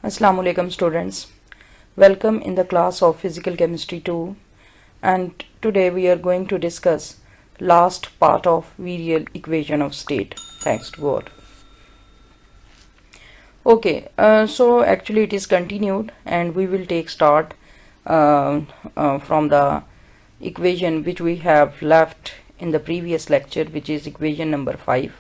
Assalamu alaikum students, welcome in the class of physical chemistry 2, and today we are going to discuss last part of virial equation of state, thanks to God. Okay, so actually it is continued and we will take start from the equation which we have left in the previous lecture, which is equation number 5.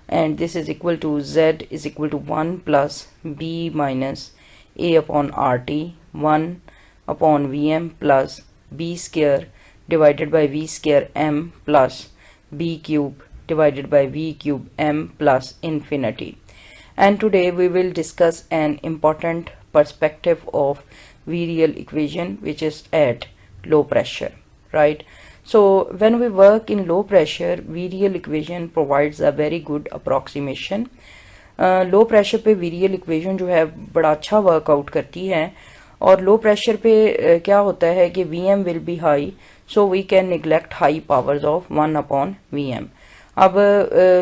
And this is equal to z is equal to 1 plus b minus a upon rt 1 upon vm plus b square divided by v square m plus b cube divided by v cube m plus infinity. And today we will discuss an important perspective of virial equation, which is at low pressure, right? So when we work in low pressure, virial equation provides a very good approximation. Low pressure पे virial equation जो है बड़ा अच्छा workout करती है, और लो pressure पे क्या होता है कि Vm will be high, so we can neglect high powers of 1 upon Vm. अब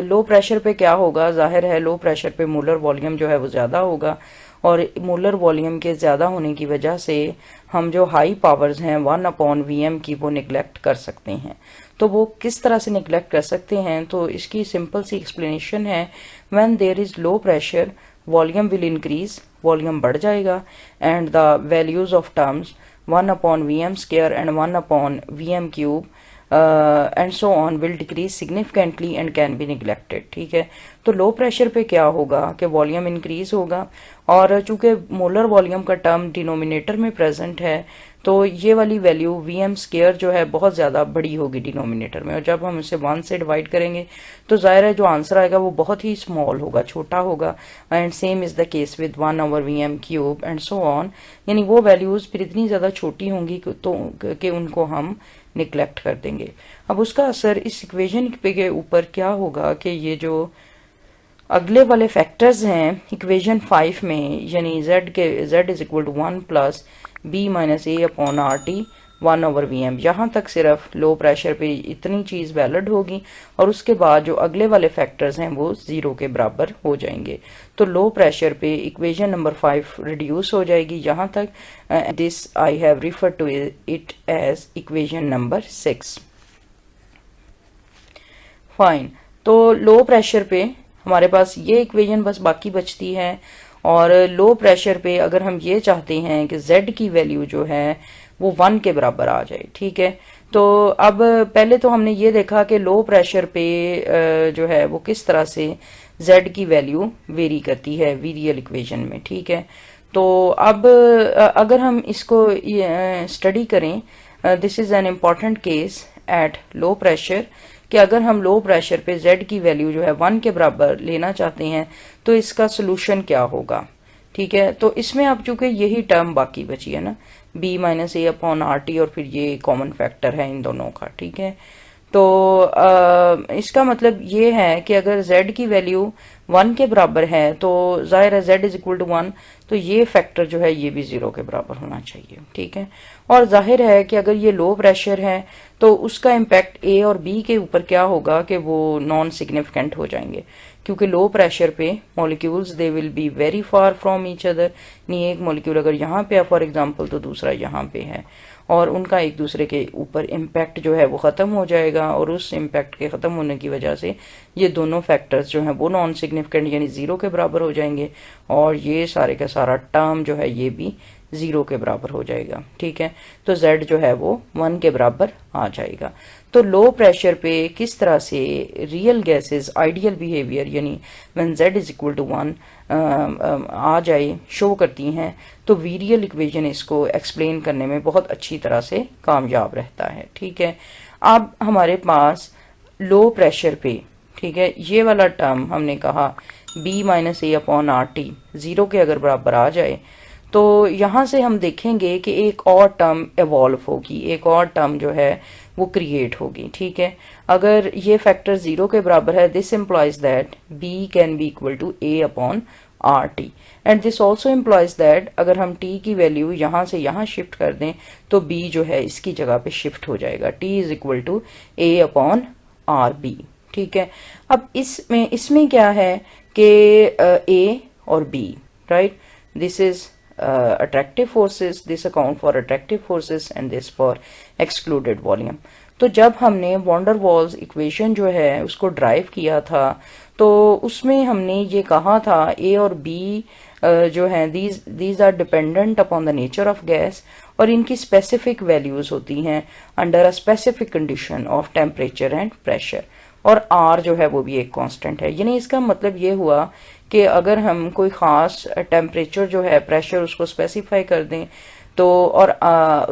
लो प्रेशर पे क्या होगा, जाहिर है लो प्रेशर पे मोलर वॉल्यूम जो है वो ज़्यादा होगा, और मोलर वॉल्यूम के ज़्यादा होने की वजह से हम जो हाई पावर्स हैं 1 अपॉन Vm की वो निगलेक्ट कर सकते हैं. तो वो किस तरह से निगलेक्ट कर सकते हैं, तो इसकी सिंपल सी एक्सप्लेनेशन है. When there is low pressure volume will increase, volume बढ़ जाएगा, and the values of terms 1 upon Vm square and 1 upon Vm cube and so on will decrease significantly and can be neglected. ठीक है, तो low pressure पे क्या होगा कि volume increase होगा, और चूंकि मोलर वॉल्यूम का टर्म डिनोमिनेटर में प्रेजेंट है, तो ये वाली वैल्यू Vm स्क्वायर जो है बहुत ज़्यादा बड़ी होगी डिनोमिनेटर में, और जब हम इसे 1 से डिवाइड करेंगे तो ज़ाहिर है जो आंसर आएगा वो बहुत ही स्मॉल होगा, छोटा होगा. And same is the case with 1 over Vm cube and so on, यानी वो वैल्यूज़ फिर इतनी ज़्यादा छोटी होंगी तो कि उनको हम निगलेक्ट कर देंगे. अब उसका असर इस इक्वेशन के ऊपर क्या होगा कि ये जो अगले वाले फैक्टर्स हैं इक्वेशन 5 में, यानी z is equal to 1 plus b minus a upon R T 1 over Vm, यहाँ तक सिर्फ लो प्रेशर पे इतनी चीज़ वैलिड होगी, और उसके बाद जो अगले वाले फैक्टर्स हैं वो 0 के बराबर हो जाएंगे. तो लो प्रेशर पे इक्वेशन नंबर 5 रिड्यूस हो जाएगी यहाँ तक. This I have refer to it as equation number 6. Fine, तो लो प्रेशर पे हमारे पास ये इक्वेशन बस बाकी बचती है, और लो प्रेशर पे अगर हम ये चाहते हैं कि z की वैल्यू जो है वो 1 के बराबर आ जाए. ठीक है, तो अब पहले तो हमने ये देखा कि लो प्रेशर पे जो है वो किस तरह से z की वैल्यू वेरी करती है वीरियल इक्वेशन में. ठीक है, तो अब अगर हम इसको स्टडी करें, this is an important case at low pressure, कि अगर हम लो प्रेशर पे z की वैल्यू जो है 1 के बराबर लेना चाहते हैं तो इसका सोल्यूशन क्या होगा. ठीक है, तो इसमें अब चूंकि यही टर्म बाकी बची है ना, b minus a upon R T, और फिर ये कॉमन फैक्टर है इन दोनों का. ठीक है, तो इसका मतलब ये है कि अगर z की वैल्यू 1 के बराबर है तो जाहिर है z इज इक्वल टू 1, तो ये फैक्टर जो है ये भी 0 के बराबर होना चाहिए. ठीक है, और जाहिर है कि अगर ये लो प्रेशर है तो उसका इम्पैक्ट a और b के ऊपर क्या होगा कि वो नॉन सिग्निफिकेंट हो जाएंगे, क्योंकि लो प्रेशर पे molecules they will be very far from each other. नहीं, एक मॉलिक्यूल अगर यहाँ पे है फॉर एग्जांपल तो दूसरा यहाँ पे है, और उनका एक दूसरे के ऊपर इम्पैक्ट जो है वो ख़त्म हो जाएगा, और उस इम्पैक्ट के ख़त्म होने की वजह से ये दोनों फैक्टर्स जो हैं वो नॉन सिग्निफिकेंट यानी 0 के बराबर हो जाएंगे, और ये सारे का सारा टर्म जो है ये भी 0 के बराबर हो जाएगा. ठीक है, तो z जो है वो 1 के बराबर आ जाएगा. तो लो प्रेशर पे किस तरह से रियल गैसेस आइडियल बिहेवियर यानी when z is equal to 1 आ जाए शो करती हैं, तो वीरियल इक्वेशन इसको एक्सप्लेन करने में बहुत अच्छी तरह से कामयाब रहता है. ठीक है, अब हमारे पास लो प्रेशर पे, ठीक है, ये वाला टर्म हमने कहा b minus a upon R T 0 के अगर बराबर आ जाए तो यहाँ से हम देखेंगे कि एक और टर्म एवॉल्व होगी, एक और टर्म जो है वो क्रिएट होगी, ठीक है। अगर ये फैक्टर 0 के बराबर है, this implies that b can be equal to a upon R T, and this also implies that अगर हम t की वैल्यू यहाँ से यहाँ शिफ्ट कर दें तो b जो है इसकी जगह पे शिफ्ट हो जाएगा, t is equal to a upon R b, ठीक है। अब इसमें क्या है कि a और b, right, this is attractive forces, this account for attractive forces and this for excluded volume। तो जब हमने वॉन डर वॉल्स इक्वेशन जो है उसको ड्राइव किया था तो उसमें हमने ये कहा था a और b जो हैं these are dependent upon the nature of gas और इनकी स्पेसिफिक वैल्यूज होती हैं under a specific condition of temperature and pressure, और R जो है वो भी एक कांस्टेंट है। यानी इसका मतलब ये हुआ कि अगर हम कोई ख़ास टेम्परेचर जो है, प्रेशर उसको स्पेसिफाई कर दें तो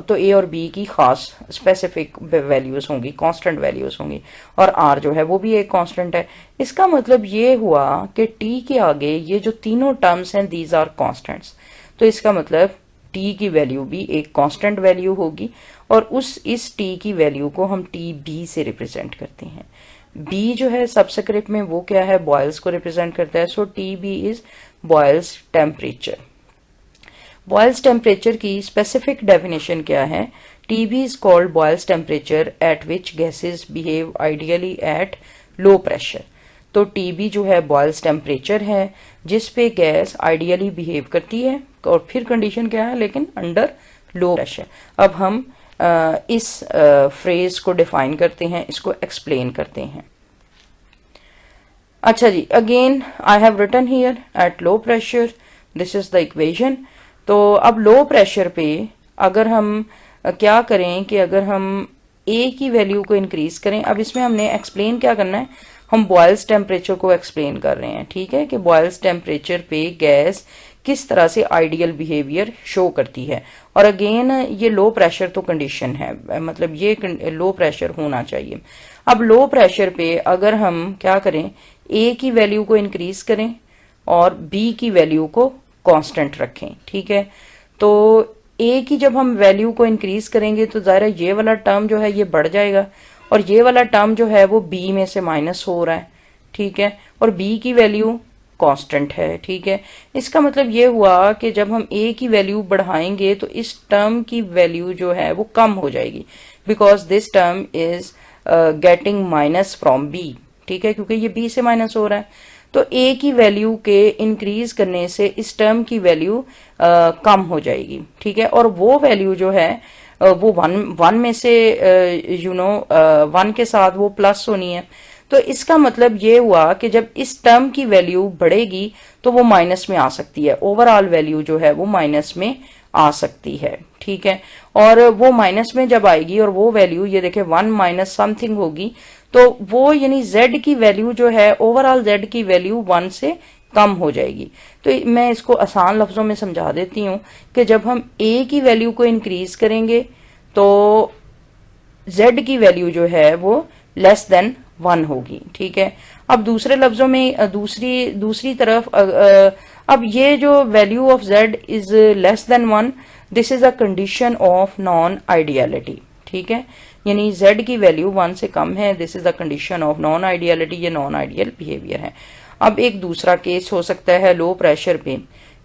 तो A और B की ख़ास स्पेसिफिक वैल्यूज़ होंगी, कांस्टेंट वैल्यूज़ होंगी, और R जो है वो भी एक कांस्टेंट है। इसका मतलब ये हुआ कि T के आगे ये जो तीनों टर्म्स हैं दीज आर कांस्टेंट्स, तो इसका मतलब T की वैल्यू भी एक कांस्टेंट वैल्यू होगी और इस T की वैल्यू को हम TB से रिप्रेजेंट करते हैं। B जो है सबस्क्रिप्ट में वो क्या है, बॉयल्स को रिप्रेजेंट करता है, सो TB is boils temperature. Boils temperature की स्पेसिफिक डेफिनेशन क्या है, TB is called boils temperature at which gases behave ideally eight low pressure. तो TB जो है बॉयल्स टेम्परेचर है जिस पे गैस आइडियली बिहेव करती है, और फिर कंडीशन क्या है लेकिन अंडर लो प्रेशर। अब हम इस फ्रेज को डिफाइन करते हैं, इसको एक्सप्लेन करते हैं। अच्छा जी, again I have written here at low pressure, this is the equation. तो अब लो प्रेशर पे अगर हम क्या करें कि अगर हम A की वैल्यू को इंक्रीज करें, अब इसमें हमने एक्सप्लेन क्या करना है, हम बॉयल्स टेम्परेचर को एक्सप्लेन कर रहे हैं, ठीक है, कि बॉयल्स टेम्परेचर पे गैस किस तरह से आइडियल बिहेवियर शो करती है। और अगेन ये लो प्रेशर तो कंडीशन है, मतलब ये लो प्रेशर होना चाहिए। अब लो प्रेशर पे अगर हम क्या करें, A की वैल्यू को इंक्रीज करें और B की वैल्यू को कांस्टेंट रखें, ठीक है। तो A की जब हम वैल्यू को इंक्रीज करेंगे तो ज़ाहिर है ये वाला टर्म जो है ये बढ़ जाएगा और ये वाला टर्म जो है वो B में से माइनस हो रहा है, ठीक है, और B की वैल्यू कांस्टेंट है, ठीक है। इसका मतलब ये हुआ कि जब हम A की वैल्यू बढ़ाएंगे तो इस टर्म की वैल्यू जो है वो कम हो जाएगी, because this term is getting minus from B, ठीक है, क्योंकि ये B से माइनस हो रहा है। तो A की वैल्यू के इंक्रीज करने से इस टर्म की वैल्यू कम हो जाएगी, ठीक है, और वो वैल्यू जो है वो वन में से वन के साथ वो प्लस होनी है। तो इसका मतलब ये हुआ कि जब इस टर्म की वैल्यू बढ़ेगी तो वो माइनस में आ सकती है, ओवरऑल वैल्यू जो है वो माइनस में आ सकती है, ठीक है। और वो माइनस में जब आएगी और वो वैल्यू ये देखे 1 माइनस समथिंग होगी तो वो यानी z की वैल्यू जो है ओवरऑल z की वैल्यू 1 से कम हो जाएगी। तो मैं इसको आसान लफ्जों में समझा देती हूँ कि जब हम a की वैल्यू को इंक्रीज करेंगे तो z की वैल्यू जो है वो लेस देन 1 होगी, ठीक है। अब दूसरे लफ्जों में दूसरी तरफ अब ये जो value of z is less than 1, this is a condition of non ideality, ठीक है, यानी z की वैल्यू 1 से कम है, this is a condition of non ideality, ये नॉन आइडियल बिहेवियर है। अब एक दूसरा केस हो सकता है लो प्रेशर पे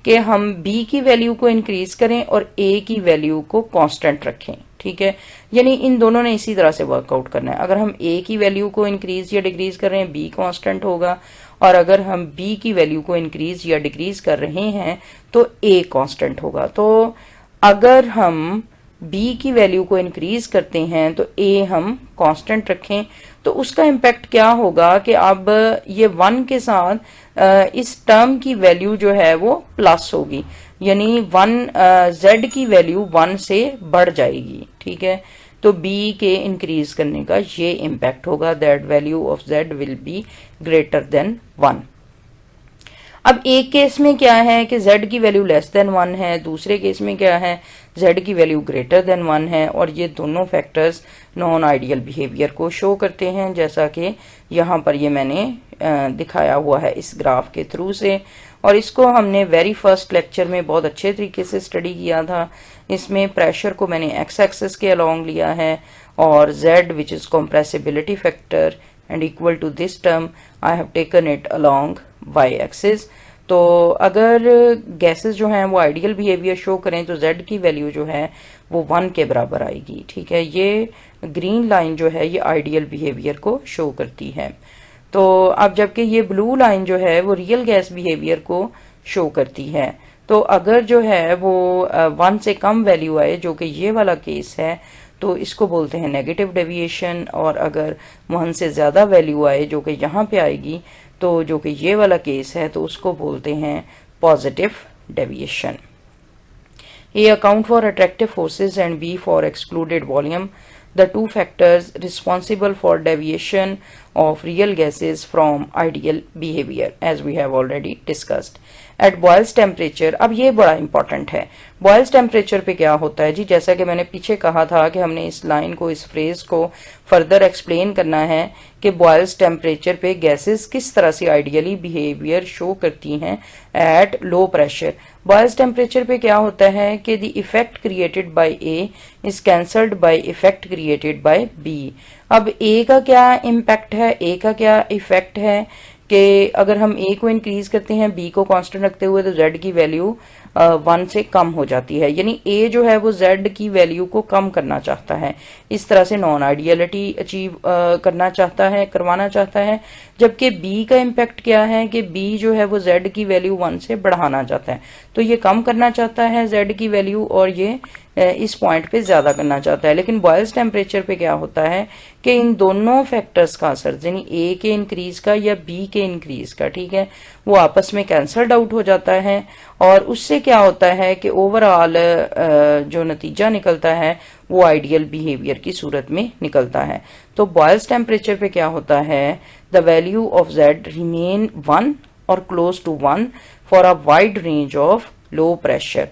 कि हम b की वैल्यू को इंक्रीज करें और a की वैल्यू को कांस्टेंट रखें, ठीक है, यानी इन दोनों ने इसी तरह से वर्कआउट करना है। अगर हम a की वैल्यू को इंक्रीज या डिक्रीज कर रहे हैं b कांस्टेंट होगा, और अगर हम b की वैल्यू को इंक्रीज या डिक्रीज कर रहे हैं तो a कांस्टेंट होगा। तो अगर हम b की वैल्यू को इंक्रीज करते हैं तो a हम कांस्टेंट रखें तो उसका इम्पैक्ट क्या होगा कि अब ये 1 के साथ इस टर्म की वैल्यू जो है वो प्लस होगी, यानी 1 z की वैल्यू 1 से बढ़ जाएगी, ठीक है। तो b के इंक्रीज करने का ये इम्पैक्ट होगा, that value of z will be greater than 1। अब एक केस में क्या है कि z की वैल्यू लेस देन 1 है, दूसरे केस में क्या है z की वैल्यू ग्रेटर देन 1 है, और ये दोनों फैक्टर्स नॉन आइडियल बिहेवियर को शो करते हैं, जैसा कि यहाँ पर ये मैंने दिखाया हुआ है इस ग्राफ के थ्रू से। और इसको हमने वेरी फर्स्ट लेक्चर में बहुत अच्छे तरीके से स्टडी किया था। इसमें प्रेशर को मैंने एक्स एक्सिस के अलोंग लिया है, और z which is compressibility factor and equal to this term I have taken it along y axis. तो अगर गैसेस जो हैं वो आइडियल बिहेवियर शो करें तो z की वैल्यू जो है वो 1 के बराबर आएगी, ठीक है। ये ग्रीन लाइन जो है ये आइडियल बिहेवियर को शो करती है। तो अब जबकि ये ब्लू लाइन जो है वो रियल गैस बिहेवियर को शो करती है। तो अगर जो है वो 1 से कम वैल्यू आए, जो कि ये वाला केस है, तो इसको बोलते हैं नेगेटिव डेविएशन। और अगर 1 से ज़्यादा वैल्यू आए, जो कि यहाँ पे आएगी, तो जो कि ये वाला केस है, तो उसको बोलते हैं positive deviation. A account for attractive forces and B for excluded volume, the two factors responsible for deviation of real gases from ideal behavior, as we have already discussed. At Boyle's temperature, अब ये बड़ा important है। Boyle's temperature पे क्या होता है जी, जैसा कि मैंने पीछे कहा था कि हमने इस लाइन को, इस फ्रेज को फर्दर एक्सप्लेन करना है कि Boyle's temperature पे गैसेस किस तरह से आइडियली बिहेवियर शो करती हैं eight low pressure. Boyle's temperature पे क्या होता है कि the effect created by A is cancelled by effect created by B। अब A का क्या इम्पैक्ट है, A का क्या इफेक्ट है कि अगर हम A को इंक्रीज करते हैं B को कांस्टेंट रखते हुए, तो Z की वैल्यू 1 से कम हो जाती है। यानी A जो है वो Z की वैल्यू को कम करना चाहता है, इस तरह से नॉन आइडियलिटी अचीव करवाना चाहता है। जबकि B का इम्पैक्ट क्या है कि B जो है वो Z की वैल्यू 1 से बढ़ाना चाहता है। तो ये कम करना चाहता है Z की वैल्यू, और ये इस पॉइंट पे ज्यादा करना चाहता है। लेकिन बॉयल्स टेम्परेचर पे क्या होता है कि इन दोनों फैक्टर्स का असर, यानी A के इंक्रीज का या B के इंक्रीज का, ठीक है, वो आपस में कैंसल्ड आउट हो जाता है। और उससे क्या होता है कि ओवरऑल जो नतीजा निकलता है वो आइडियल बिहेवियर की सूरत में निकलता है। तो बॉयल्स टेम्परेचर पे क्या होता है, the value of Z remain 1 or close to 1 for a wide range of low pressure.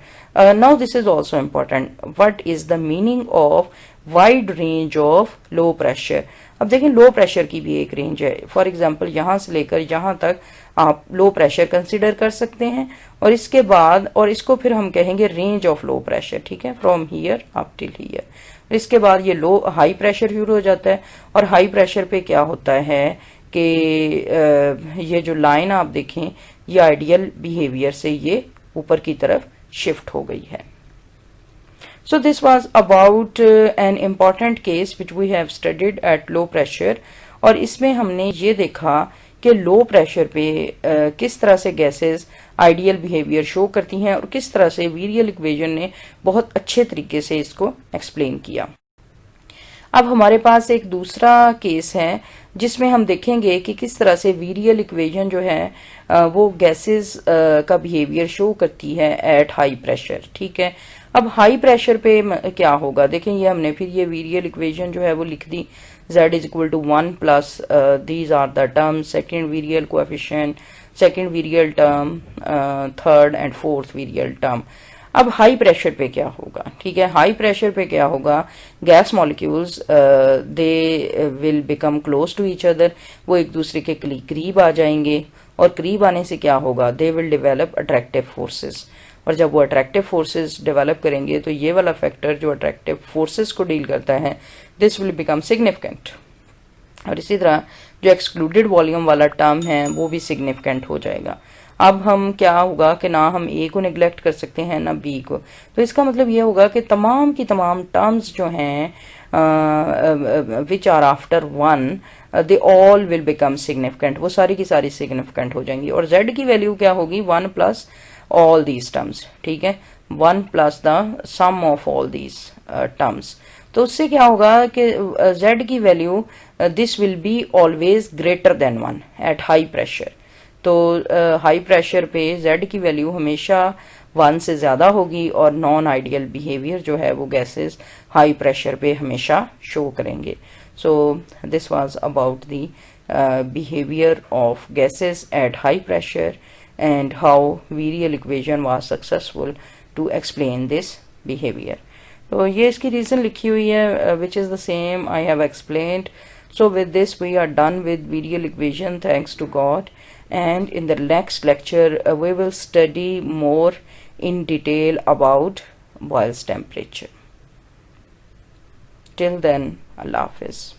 Now this is also important. What is the meaning of wide range of low pressure? अब देखें low pressure की भी एक range है। For example यहाँ से लेकर यहाँ तक आप लो प्रेशर कंसिडर कर सकते हैं, और इसके बाद, और इसको फिर हम कहेंगे रेंज ऑफ लो प्रेशर, ठीक है, from here up till here. इसके बाद ये लो हाई प्रेशर शुरू हो जाता है, और हाई प्रेशर पे क्या होता है कि ये जो लाइन आप देखें ये आइडियल बिहेवियर से ये ऊपर की तरफ शिफ्ट हो गई है। So this was about an important case which we have studied at low pressure, और इसमें हमने ये देखा कि लो प्रेशर पे किस तरह से गैसेस आइडियल बिहेवियर शो करती हैं, और किस तरह से वीरियल इक्वेशन ने बहुत अच्छे तरीके से इसको एक्सप्लेन किया। अब हमारे पास एक दूसरा केस है जिसमें हम देखेंगे कि किस तरह से वीरियल इक्वेशन जो है वो गैसेस का बिहेवियर शो करती है एट हाई प्रेशर, ठीक है। अब हाई प्रेशर पे क्या होगा, देखें ये हमने फिर ये वीरियल इक्वेशन जो है वो लिख दी, z is equal to 1 plus these are the terms, second virial coefficient, second virial term, third and fourth virial term. अब हाई प्रेशर पे क्या होगा, ठीक है, हाई प्रेशर पे क्या होगा, gas molecules they will become close to each other, वो एक दूसरे के करीब आ जाएंगे, और करीब आने से क्या होगा, they will develop attractive forces. और जब वो अट्रैक्टिव फोर्सेस डेवलप करेंगे तो ये वाला फैक्टर जो अट्रैक्टिव फोर्सेस को डील करता है, दिस विल बिकम सिग्निफिकेंट। और इसी तरह जो एक्सक्लूडेड वॉल्यूम वाला टर्म है वो भी सिग्निफिकेंट हो जाएगा। अब हम क्या होगा कि ना हम ए को निगलेक्ट कर सकते हैं ना बी को, तो इसका मतलब ये होगा कि तमाम की तमाम टर्म्स जो हैं which are after 1 they all will become significant, वो सारी की सारी सिग्निफिकेंट हो जाएंगी। और z की वैल्यू क्या होगी, 1 प्लस ऑल दीज टर्म्स, ठीक है, 1 plus the sum of all these terms. तो उससे क्या होगा कि z की value this will be always greater than 1 at high pressure. तो हाई प्रेशर पे z की वैल्यू हमेशा 1 से ज़्यादा होगी, और नॉन आइडियल बिहेवियर जो है वो गैसेस हाई प्रेशर पे हमेशा शो करेंगे। So this was about the behavior of gases at high pressure and how virial equation was successful to explain this behavior. तो ये इसकी रीज़न लिखी हुई है which is the same I have explained. So with this we are done with virial equation, thanks to God, and in the next lecture we will study more in detail about Boyle's temperature. Till then, Allah Hafiz.